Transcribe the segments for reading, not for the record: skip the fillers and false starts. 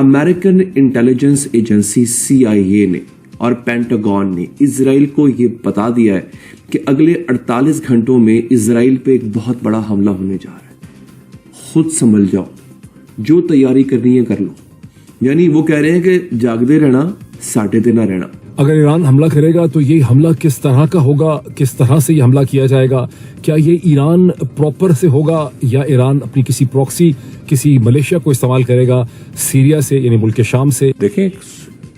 American intelligence agency CIA ने और pentagon ने इजराइल को ये बता दिया है कि अगले 48 घंटों में इजराइल पे एक बहुत बड़ा हमला होने जा रहा है। खुद संभल जाओ, जो तैयारी करनी है कर लो। यानी वो कह रहे हैं कि जागते रहना, साटे ते ना रहना। अगर ईरान हमला करेगा तो ये हमला किस तरह का होगा, किस तरह से ये हमला किया जाएगा? क्या ये ईरान प्रॉपर से होगा या ईरान अपनी किसी प्रॉक्सी, किसी मलेशिया को इस्तेमाल करेगा सीरिया से, यानी मुल्क शाम से? देखें,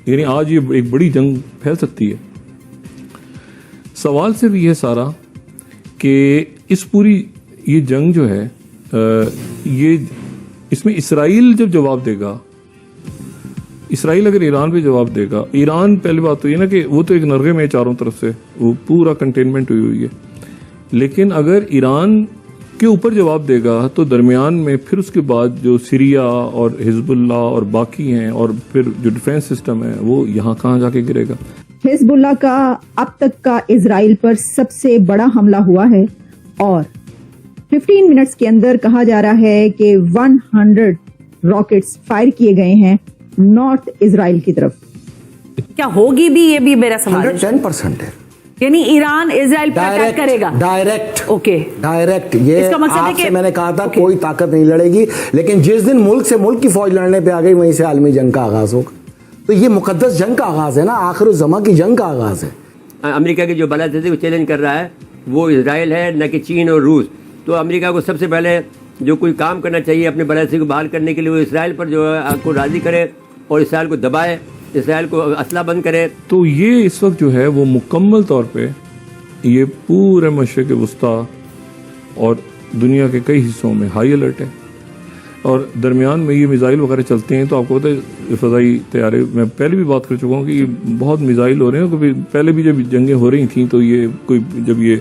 यानी आज ये एक बड़ी जंग फैल सकती है। सवाल सिर्फ ये सारा कि इस पूरी ये जंग जो है ये इसमें इसराइल जब जवाब देगा, इसराइल अगर ईरान पे जवाब देगा, ईरान पहली बात तो ये ना कि वो तो एक नरगे में चारों तरफ से वो पूरा कंटेनमेंट हुई हुई है, लेकिन अगर ईरान के ऊपर जवाब देगा तो दरमियान में फिर उसके बाद जो सीरिया और हिजबुल्ला और बाकी हैं और फिर जो डिफेंस सिस्टम है वो यहाँ कहाँ जाके गिरेगा। हिजबुल्ला का अब तक का इजराइल पर सबसे बड़ा हमला हुआ है और 15 मिनट्स के अंदर कहा जा रहा है कि 100 रॉकेट्स फायर किए गए हैं नॉर्थ इजराइल की तरफ। क्या होगी भी, ये भी मेरा सवाल है। 110% है, यानी ईरान इजराइल पर अटैक करेगा डायरेक्ट। Okay, direct. ये इसका मतलब है कि मैंने कहा था कोई ताकत नहीं लड़ेगी, लेकिन जिस दिन मुल्क से मुल्क की फौज लड़ने पे आ गई वहीं से आलमी जंग का आगाज होगा। तो ये मुकद्दस जंग का आगाज है ना, आखिर ज़मा की जंग का आगाज है। अमेरिका की जो बालादस्ती को चैलेंज कर रहा है वो इजराइल है, न कि चीन और रूस। तो अमेरिका को सबसे पहले जो कोई काम करना चाहिए अपने बालादस्ती को बहाल करने के लिए, वो इसराइल पर जो है आपको राजी करे और इसराइल को दबाए, इसराइल को असला बंद करे। तो ये इस वक्त जो है वो मुकम्मल तौर पे ये पूरे मशरिक़ वस्ता और दुनिया के कई हिस्सों में हाई अलर्ट है। और दरमियान में ये मिसाइल वगैरह चलते हैं तो आपको पता है फ़ज़ाई तैयारे, मैं पहले भी बात कर चुका हूँ कि ये बहुत मिसाइल हो रहे हैं। क्योंकि पहले भी जब जंगें हो रही थी तो ये कोई जब ये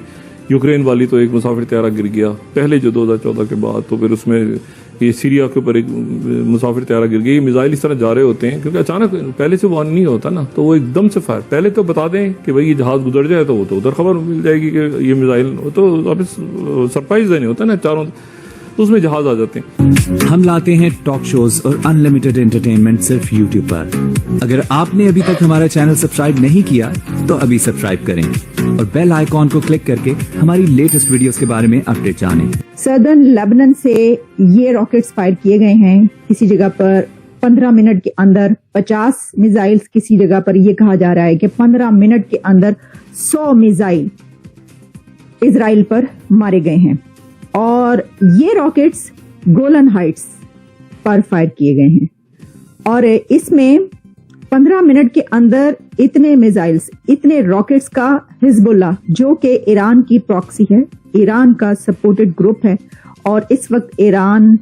यूक्रेन वाली तो एक मुसाफिर तैयारा गिर गया पहले जो 2014 के बाद, तो फिर उसमें ये सीरिया के ऊपर एक मुसाफिर तैयारा गिर गया। ये मिसाइल इस तरह जा रहे होते हैं क्योंकि अचानक पहले से वार्न नहीं होता ना, तो वो एकदम से फायर पहले तो बता दें कि भाई ये जहाज गुजर जाए तो वो तो उधर खबर मिल जाएगी कि ये मिसाइल, तो वापस सरप्राइज नहीं होता ना चारों, तो उसमें जहाज आ जाते हैं। हम लाते हैं टॉक शोज और अनलिमिटेड एंटरटेनमेंट सिर्फ यूट्यूब पर। अगर आपने अभी तक हमारा चैनल सब्सक्राइब नहीं किया तो अभी सब्सक्राइब करें और बेल आइकॉन को क्लिक करके हमारी लेटेस्ट वीडियोस के बारे में अपडेट जानें। सदर्न लेबनान से ये रॉकेट्स फायर किए गए हैं किसी जगह पर 15 मिनट के अंदर 50 मिसाइल्स, किसी जगह पर यह कहा जा रहा है कि 15 मिनट के अंदर 100 मिसाइल इजराइल पर मारे गए हैं। और ये रॉकेट्स गोलन हाइट्स पर फायर किए गए हैं और इसमें 15 मिनट के अंदर इतने मिसाइल्स, इतने रॉकेट्स का हिजबुल्ला, जो कि ईरान की प्रॉक्सी है, ईरान का सपोर्टेड ग्रुप है और इस वक्त ईरान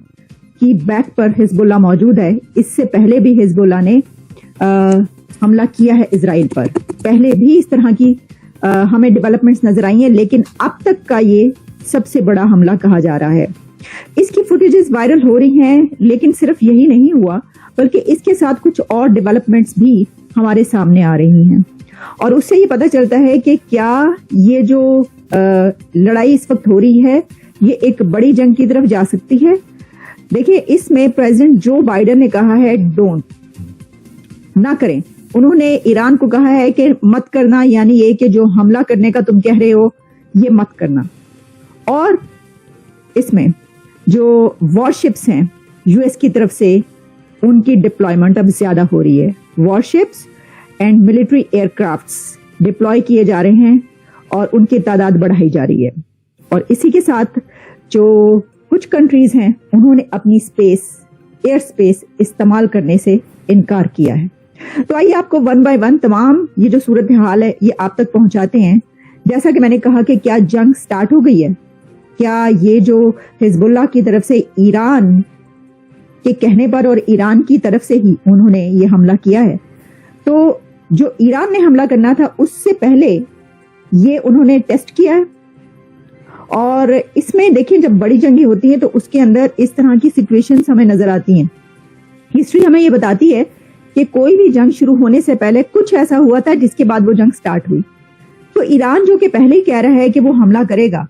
की बैक पर हिजबुल्ला मौजूद है। इससे पहले भी हिजबुल्ला ने हमला किया है इजराइल पर, पहले भी इस तरह की हमें डेवलपमेंट्स नजर आई हैं, लेकिन अब तक का ये सबसे बड़ा हमला कहा जा रहा है। इसकी फुटेजेस वायरल हो रही हैं, लेकिन सिर्फ यही नहीं हुआ बल्कि इसके साथ कुछ और डेवलपमेंट्स भी हमारे सामने आ रही हैं और उससे ये पता चलता है कि क्या ये जो लड़ाई इस वक्त हो रही है ये एक बड़ी जंग की तरफ जा सकती है। देखिए, इसमें प्रेसिडेंट जो बाइडेन ने कहा है डोंट, ना करें। उन्होंने ईरान को कहा है कि मत करना, यानी ये कि जो हमला करने का तुम कह रहे हो ये मत करना। और इसमें जो वॉरशिप्स हैं यूएस की तरफ से, उनकी डिप्लॉयमेंट अब ज्यादा हो रही है। Warships and military aircrafts deploy किए जा रहे हैं और उनकी तादाद बढ़ाई जा रही है। और इसी के साथ जो कुछ कंट्रीज हैं उन्होंने अपनी स्पेस, एयर स्पेस इस्तेमाल करने से इनकार किया है। तो आइए आपको वन बाय वन तमाम ये जो सूरत हाल है ये आप तक पहुंचाते हैं। जैसा कि मैंने कहा कि क्या जंग स्टार्ट हो गई है, क्या ये जो हिजबुल्लाह की तरफ से ईरान के कहने पर और ईरान की तरफ से ही उन्होंने ये हमला किया है, तो जो ईरान ने हमला करना था उससे पहले ये उन्होंने टेस्ट किया है। और इसमें देखिए, जब बड़ी जंगें होती हैं तो उसके अंदर इस तरह की सिचुएशंस हमें नजर आती हैं। हिस्ट्री हमें ये बताती है कि कोई भी जंग शुरू होने से पहले कुछ ऐसा हुआ था जिसके बाद वो जंग स्टार्ट हुई। तो ईरान जो कि पहले ही कह रहा है कि वो हमला करेगा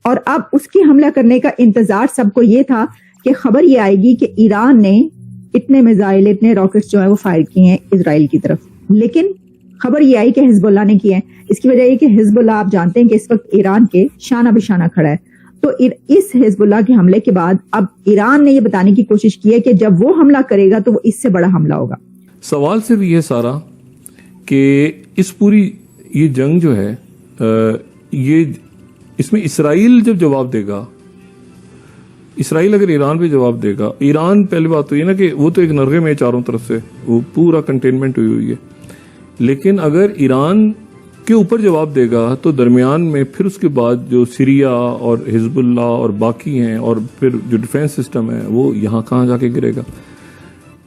और अब उसकी हमला करने का इंतजार सबको ये था कि खबर ये आएगी कि ईरान ने اتنے میزائل اتنے راکٹس جو ہیں وہ فائر کیے ہیں اسرائیل کی طرف. لیکن خبر یہ آئی کہ حزب اللہ نے کیے ہیں. اس کی وجہ یہ کہ حزب اللہ آپ جانتے ہیں کہ اس وقت ایران کے شانہ بشانہ کھڑا ہے. تو اس حزب اللہ کے حملے کے بعد اب ایران نے یہ بتانے کی کوشش کی ہے کہ جب وہ حملہ کرے گا تو وہ اس سے بڑا حملہ ہوگا. سوال سے بھی یہ سارا کہ اس پوری یہ جنگ جو ہے یہ اس میں اسرائیل جب جواب دے گا، اسرائیل اگر ایران پہ جواب دے گا، ایران پہلی بات تو یہ نا کہ وہ تو ایک نرغے میں چاروں طرف سے وہ پورا کنٹینمنٹ ہوئی ہے، لیکن اگر ایران کے اوپر جواب دے گا تو درمیان میں پھر اس کے بعد جو سیریا اور حزب اللہ اور باقی ہیں اور پھر جو ڈیفینس سسٹم ہے وہ یہاں کہاں جا کے گرے گا.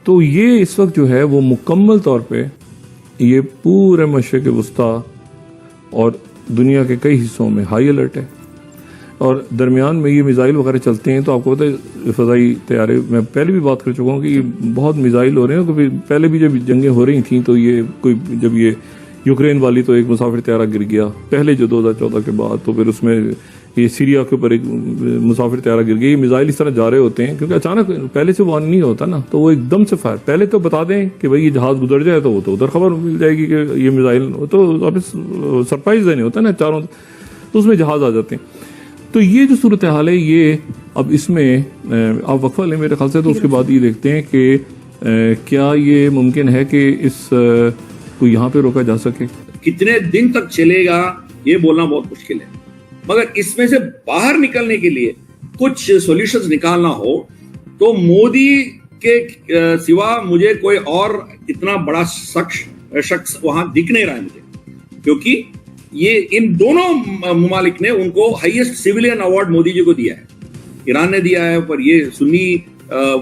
تو یہ اس وقت جو ہے وہ مکمل طور پہ یہ پورے مشرق وسطیٰ اور دنیا کے کئی حصوں میں ہائی الرٹ ہے. اور درمیان میں یہ میزائل وغیرہ چلتے ہیں تو آپ کو پتہ ہے فضائی طیارے، میں پہلے بھی بات کر چکا ہوں کہ یہ بہت میزائل ہو رہے ہیں. کیونکہ پہلے بھی جب جنگیں ہو رہی تھیں تو یہ کوئی جب یہ یوکرین والی تو ایک مسافر طیارہ گر گیا پہلے جو 2014 کے بعد، تو پھر اس میں یہ سیریا کے اوپر ایک مسافر طیارہ گر گیا. یہ میزائل اس طرح جا رہے ہوتے ہیں کیونکہ اچانک پہلے سے وارن نہیں ہوتا نا، تو وہ ایک دم سے فائر پہلے تو بتا دیں کہ بھائی یہ جہاز گزر جائے تو وہ تو ادھر خبر مل جائے گی کہ یہ میزائل، تو سرپرائز نہیں ہوتا نا چاروں، تو اس میں جہاز آ جاتے ہیں. تو یہ جو صورتحال ہے یہ اب اس میں آپ وقفہ لیں میرے خیال سے، تو اس کے بعد یہ دیکھتے ہیں کہ کیا یہ ممکن ہے کہ اس کو یہاں پہ روکا جا سکے. کتنے دن تک چلے گا یہ بولنا بہت مشکل ہے، مگر اس میں سے باہر نکلنے کے لیے کچھ سولوشنز نکالنا ہو تو مودی کے سوا مجھے کوئی اور اتنا بڑا شخص وہاں دکھ نہیں رہا ہے مجھے، کیونکہ یہ ان دونوں ممالک نے ان کو ہائیسٹ سیویلین ایوارڈ مودی جی کو دیا ہے. ایران نے دیا ہے پر یہ سنی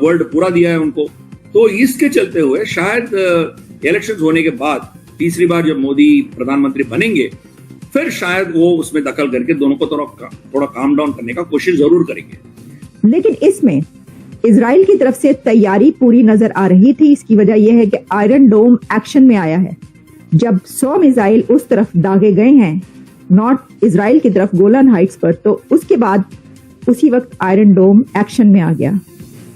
ورلڈ پورا دیا ہے ان کو. تو اس کے چلتے ہوئے شاید الیکشن ہونے کے بعد تیسری بار جب مودی پردھان منتری بنیں گے پھر شاید وہ اس میں دخل کر کے دونوں کو تھوڑا کام ڈاؤن کرنے کا کوشش ضرور کریں گے. لیکن اس میں اسرائیل کی طرف سے تیاری پوری نظر آ رہی تھی. اس کی وجہ یہ ہے کہ آئرن ڈوم ایکشن میں آیا ہے. جب 100 میزائل اس طرف داغے گئے ہیں نارتھ اسرائیل کی طرف گولان ہائٹس پر، تو اس کے بعد اسی وقت آئرن ڈوم ایکشن میں آ گیا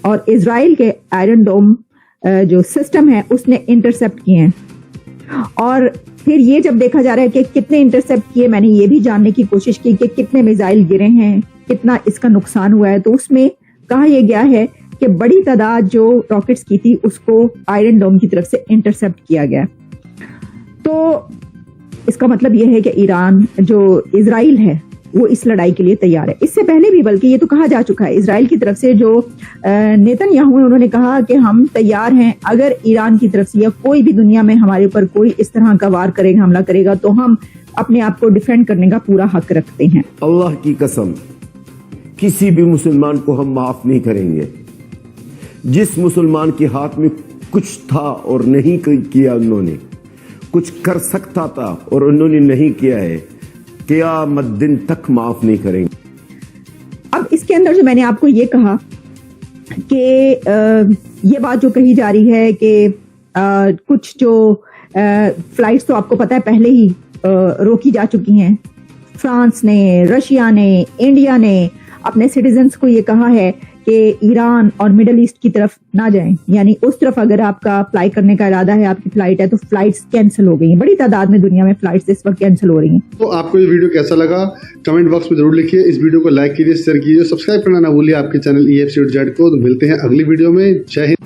اور اسرائیل کے آئرن ڈوم جو سسٹم ہے اس نے انٹرسپٹ کیے ہیں. اور پھر یہ جب دیکھا جا رہا ہے کہ کتنے انٹرسپٹ کیے، میں نے یہ بھی جاننے کی کوشش کی کہ کتنے میزائل گرے ہیں، کتنا اس کا نقصان ہوا ہے. تو اس میں کہا یہ گیا ہے کہ بڑی تعداد جو راکٹس کی تھی اس کو آئرن ڈوم کی طرف سے انٹرسپٹ کیا گیا. تو اس کا مطلب یہ ہے کہ ایران جو اسرائیل ہے وہ اس لڑائی کے لیے تیار ہے. اس سے پہلے بھی بلکہ یہ تو کہا جا چکا ہے اسرائیل کی طرف سے، جو نیتن یاہو انہوں نے کہا کہ ہم تیار ہیں اگر ایران کی طرف سے یا کوئی بھی دنیا میں ہمارے اوپر کوئی اس طرح کا وار کرے گا، حملہ کرے گا، تو ہم اپنے آپ کو ڈیفینڈ کرنے کا پورا حق رکھتے ہیں. اللہ کی قسم کسی بھی مسلمان کو ہم معاف نہیں کریں گے. جس مسلمان کے ہاتھ میں کچھ تھا اور نہیں کیا، انہوں نے کچھ کر سکتا تھا اور انہوں نے نہیں کیا ہے، قیامت دن تک معاف نہیں کریں گے. اب اس کے اندر جو میں نے آپ کو یہ کہا کہ یہ بات جو کہی جا رہی ہے کہ کچھ جو فلائٹس تو آپ کو پتا ہے پہلے ہی روکی جا چکی ہیں. فرانس نے، رشیا نے، انڈیا نے اپنے سٹیزنز کو یہ کہا ہے کہ ایران اور مڈل ایسٹ کی طرف نہ جائیں، یعنی اس طرف اگر آپ کا فلائی کرنے کا ارادہ ہے، آپ کی فلائٹ ہے، تو فلائٹس کینسل ہو گئی ہیں. بڑی تعداد میں دنیا میں فلائٹس اس وقت کینسل ہو رہی ہیں. تو آپ کو یہ ویڈیو کیسا لگا کمنٹ باکس میں ضرور لکھیے. اس ویڈیو کو لائک کیجیے، شیئر کیجیے، سبسکرائب کرنا نہ بھولیے آپ کے چینل EFC کو. تو ملتے ہیں اگلی ویڈیو میں. جے ہند.